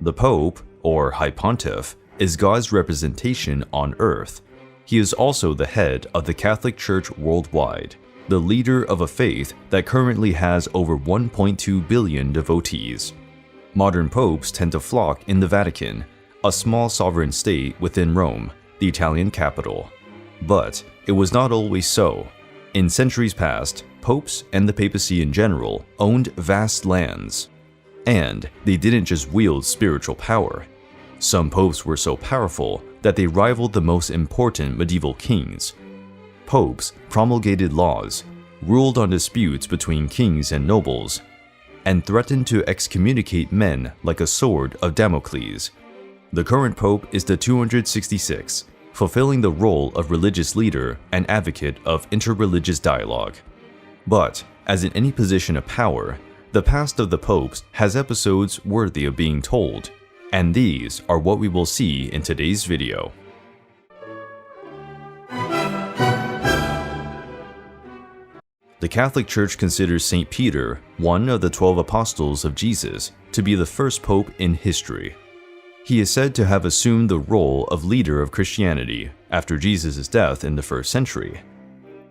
The Pope, or High Pontiff, is God's representation on earth. He is also the head of the Catholic Church worldwide, the leader of a faith that currently has over 1.2 billion devotees. Modern popes tend to flock in the Vatican, a small sovereign state within Rome, the Italian capital. But it was not always so. In centuries past, popes and the papacy in general owned vast lands. And they didn't just wield spiritual power. Some popes were so powerful that they rivaled the most important medieval kings. Popes promulgated laws, ruled on disputes between kings and nobles, and threatened to excommunicate men like a sword of Damocles. The current pope is the 266, fulfilling the role of religious leader and advocate of interreligious dialogue. But, as in any position of power, the past of the popes has episodes worthy of being told, and these are what we will see in today's video. The Catholic Church considers St. Peter, one of the 12 apostles of Jesus, to be the first pope in history. He is said to have assumed the role of leader of Christianity after Jesus' death in the 1st century.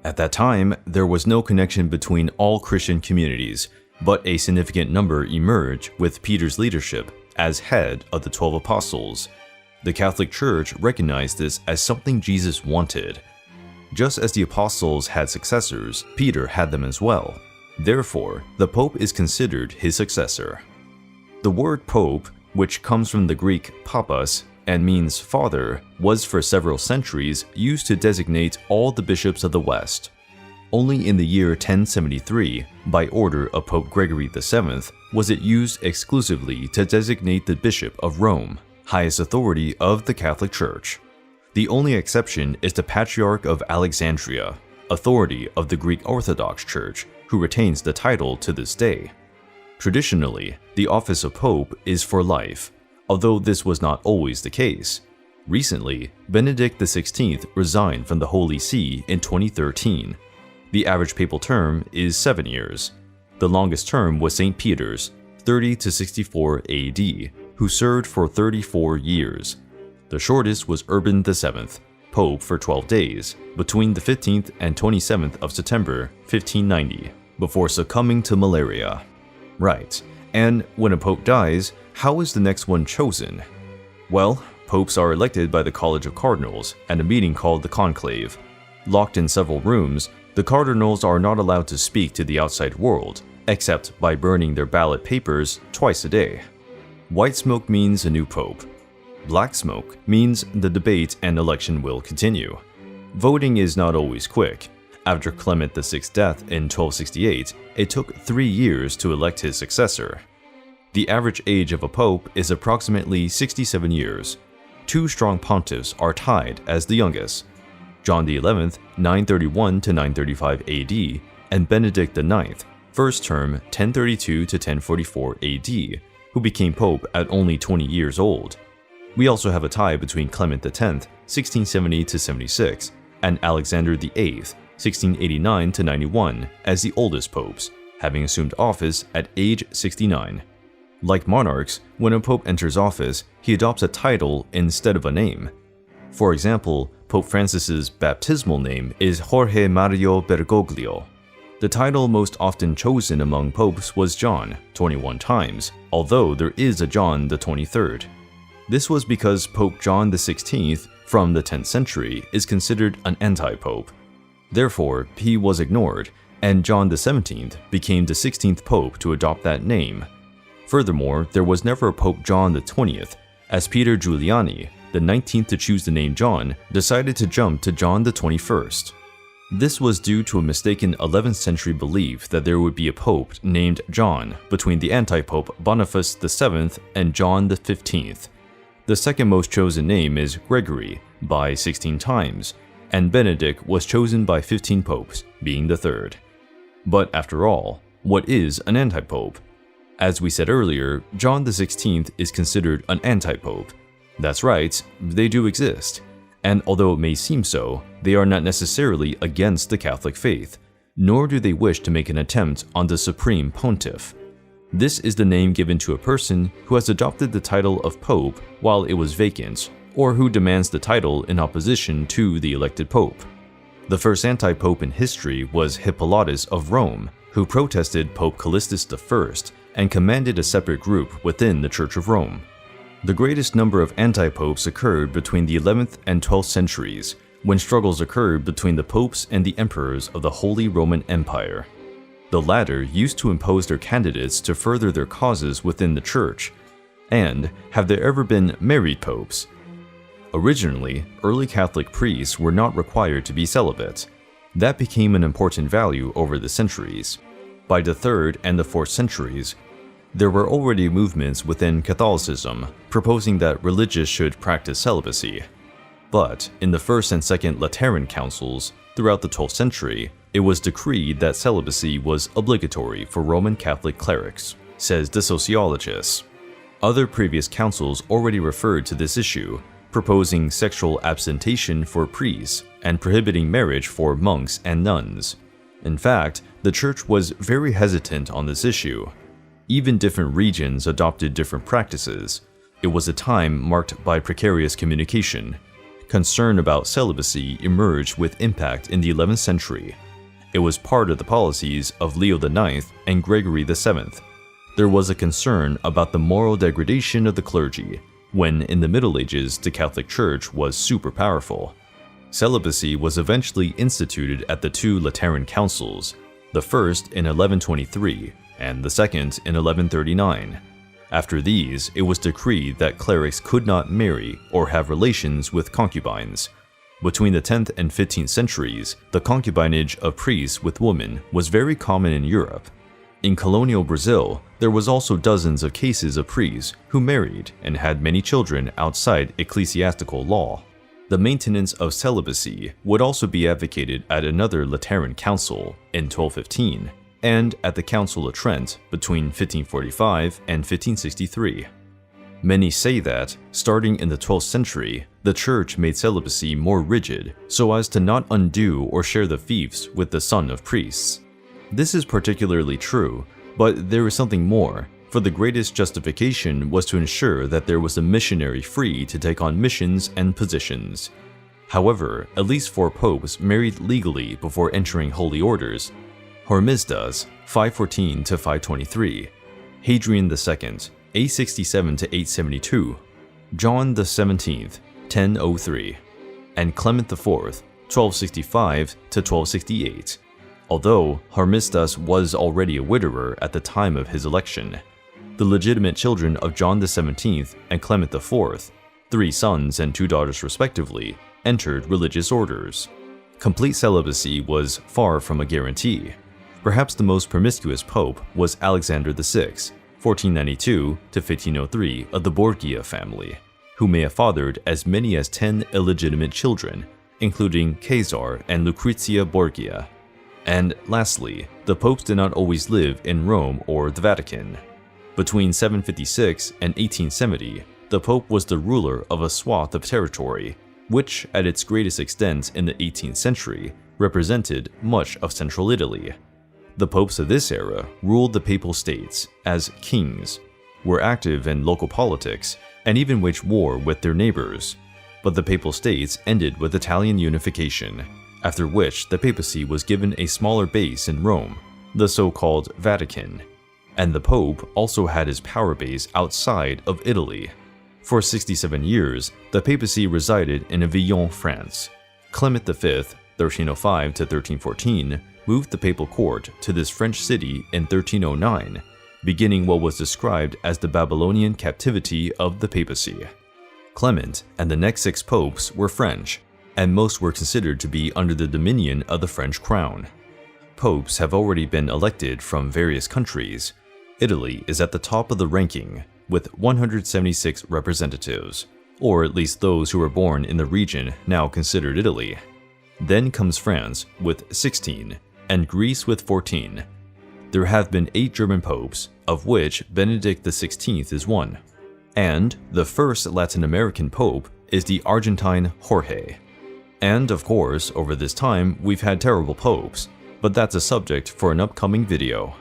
At that time, there was no connection between all Christian communities, but a significant number emerged with Peter's leadership as head of the 12 apostles. The Catholic Church recognized this as something Jesus wanted. Just as the apostles had successors, Peter had them as well. Therefore, the Pope is considered his successor. The word Pope, which comes from the Greek papas and means father, was for several centuries used to designate all the bishops of the West. Only in the year 1073, by order of Pope Gregory VII, was it used exclusively to designate the Bishop of Rome, highest authority of the Catholic Church. The only exception is the Patriarch of Alexandria, authority of the Greek Orthodox Church, who retains the title to this day. Traditionally, the office of Pope is for life, although this was not always the case. Recently, Benedict XVI resigned from the Holy See in 2013. The average papal term is 7 years. The longest term was St. Peter's, 30 to 64 AD, who served for 34 years. The shortest was Urban VII, Pope for 12 days, between the 15th and 27th of September 1590, before succumbing to malaria. Right, and when a pope dies, how is the next one chosen? Well, popes are elected by the College of Cardinals at a meeting called the Conclave. Locked in several rooms, the cardinals are not allowed to speak to the outside world, except by burning their ballot papers twice a day. White smoke means a new pope. Black smoke means the debate and election will continue. Voting is not always quick. After Clement VI's death in 1268, it took 3 years to elect his successor. The average age of a pope is approximately 67 years. 2 strong pontiffs are tied as the youngest: John XI, 931 to 935 AD, and Benedict IX, first term 1032 to 1044 AD, who became pope at only 20 years old. We also have a tie between Clement X, 1670 to 76, and Alexander VIII, 1689 to 91, as the oldest popes, having assumed office at age 69. Like monarchs, when a pope enters office, he adopts a title instead of a name. For example, Pope Francis's baptismal name is Jorge Mario Bergoglio. The title most often chosen among popes was John, 21 times, although there is a John the 23rd. This was because Pope John XVI from the 10th century is considered an anti-pope. Therefore, he was ignored, and John XVII became the 16th pope to adopt that name. Furthermore, there was never a Pope John XX, as Peter Giuliani, the 19th to choose the name John, decided to jump to John the 21st. This was due to a mistaken 11th century belief that there would be a pope named John between the anti-pope Boniface VII and John XV. The second most chosen name is Gregory, by 16 times, and Benedict was chosen by 15 popes, being the third. But after all, what is an anti-pope? As we said earlier, John XVI is considered an anti-pope. That's right, they do exist. And although it may seem so, they are not necessarily against the Catholic faith, nor do they wish to make an attempt on the supreme pontiff. This is the name given to a person who has adopted the title of pope while it was vacant, or who demands the title in opposition to the elected pope. The first anti-pope in history was Hippolytus of Rome, who protested Pope Callistus I and commanded a separate group within the Church of Rome. The greatest number of anti-popes occurred between the 11th and 12th centuries, when struggles occurred between the popes and the emperors of the Holy Roman Empire. The latter used to impose their candidates to further their causes within the church. And have there ever been married popes? Originally, early Catholic priests were not required to be celibate. That became an important value over the centuries. By the 3rd and the 4th centuries, there were already movements within Catholicism proposing that religious should practice celibacy. But in the First and Second Lateran Councils throughout the 12th century, it was decreed that celibacy was obligatory for Roman Catholic clerics, says the sociologist. Other previous councils already referred to this issue, proposing sexual abstention for priests and prohibiting marriage for monks and nuns. In fact, the church was very hesitant on this issue. Even different regions adopted different practices. It was a time marked by precarious communication. Concern about celibacy emerged with impact in the 11th century. It was part of the policies of Leo IX and Gregory VII. There was a concern about the moral degradation of the clergy, when in the Middle Ages the Catholic Church was super powerful. Celibacy was eventually instituted at the 2 Lateran Councils, the first in 1123 and the second in 1139. After these, it was decreed that clerics could not marry or have relations with concubines. Between the 10th and 15th centuries, the concubinage of priests with women was very common in Europe. In colonial Brazil, there was also dozens of cases of priests who married and had many children outside ecclesiastical law. The maintenance of celibacy would also be advocated at another Lateran Council in 1215, and at the Council of Trent between 1545 and 1563. Many say that, starting in the 12th century, the Church made celibacy more rigid so as to not undo or share the fiefs with the son of priests. This is particularly true, but there is something more, for the greatest justification was to ensure that there was a missionary free to take on missions and positions. However, at least 4 popes married legally before entering holy orders: Hormisdas, 514 to 523, Hadrian II, 867 to 872, John XVII, 1003, and Clement IV, 1265 to 1268. Although Hormisdas was already a widower at the time of his election, the legitimate children of John XVII and Clement IV, 3 sons and 2 daughters respectively, entered religious orders. Complete celibacy was far from a guarantee. Perhaps the most promiscuous pope was Alexander VI, 1492 to 1503, of the Borgia family, who may have fathered as many as 10 illegitimate children, including Caesar and Lucrezia Borgia. And lastly, the popes did not always live in Rome or the Vatican. Between 756 and 1870, the pope was the ruler of a swath of territory, which, at its greatest extent in the 18th century, represented much of central Italy. The popes of this era ruled the papal states as kings, were active in local politics, and even waged war with their neighbors. But the papal states ended with Italian unification, after which the papacy was given a smaller base in Rome, the so-called Vatican, and the pope also had his power base outside of Italy. For 67 years, the papacy resided in Avignon, France. Clement V, 1305 to 1314, moved the papal court to this French city in 1309, beginning what was described as the Babylonian captivity of the papacy. Clement and the next 6 popes were French, and most were considered to be under the dominion of the French crown. Popes have already been elected from various countries. Italy is at the top of the ranking, with 176 representatives, or at least those who were born in the region now considered Italy. Then comes France with 16, and Greece with 14. There have been 8 German popes, of which Benedict XVI is one. And the first Latin American pope is the Argentine Jorge. And of course, over this time, we've had terrible popes, but that's a subject for an upcoming video.